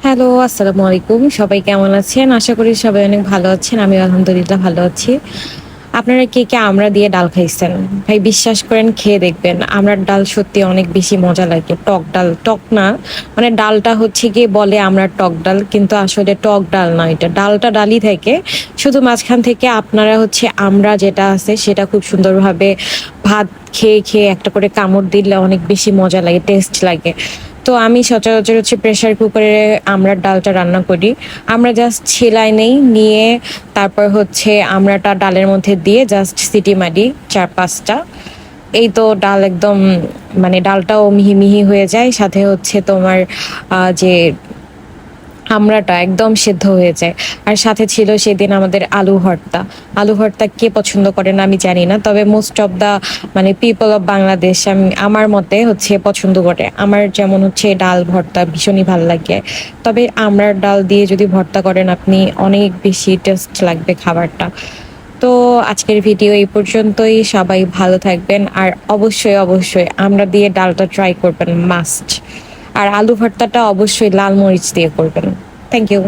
Hello, আসসালামু আলাইকুম। সবাই কেমন আছেন? আশা করি সবাই অনেক ভালো আছেন। আমিও আলহামদুলিল্লাহ ভালো আছি। আপনারা কে আমড়া দিয়ে ডাল খাইছেন? ভাই বিশ্বাস করেন খেয়ে দেখবেন। আমড়ার ডাল সত্যি অনেক বেশি মজা লাগে। টক ডাল, টক না মানে ডালটা হচ্ছে গিয়ে বলে আমড়ার টক ডাল কিন্তু আসলে টক ডাল না এটা। ডালটা ডালই থাকে। শুধু মাঝখান থেকে আপনারা হচ্ছে আমড়া যেটা আছে সেটা খুব সুন্দরভাবে ভাত খেয়ে একটা করে কামড় দিলে অনেক বেশি মজা লাগে, টেস্ট লাগে। তো আমি সচরাচর হচ্ছে প্রেসার কুকারে আমড়ার ডালটা রান্না করি। আমরা জাস্ট ছেলাই নেই, নিয়ে তারপর হচ্ছে আমড়াটা ডালের মধ্যে দিয়ে জাস্ট সিটি মারি ৪-৫ টা। এই তো ডাল একদম মানে ডালটাও মিহি হয়ে যায়। সাথে হচ্ছে তোমার যে আমড়াটা একদম সেদ্ধ হয়ে যায়। আর সাথে ছিল সেদিন আমাদের আলু ভর্তা। আলু ভর্তা কে পছন্দ করে না আমি জানি না। তবে মোস্ট অফ দ্য মানে পিপল অফ বাংলাদেশ আমার মতে হচ্ছে পছন্দ করে। আমার যেমন হচ্ছে ডাল ভর্তা ভীষণই ভাল লাগে। তবে আমড়ার ডাল দিয়ে যদি ভর্তা করেন আপনি অনেক বেশি টেস্ট লাগবে খাবারটা। তো আজকের ভিডিও এই পর্যন্তই। সবাই ভালো থাকবেন আর অবশ্যই আমড়া দিয়ে ডালটা ট্রাই করবেন মাস্ট। আর আলু ভর্তাটা অবশ্যই লাল মরিচ দিয়ে করবেন। Thank you.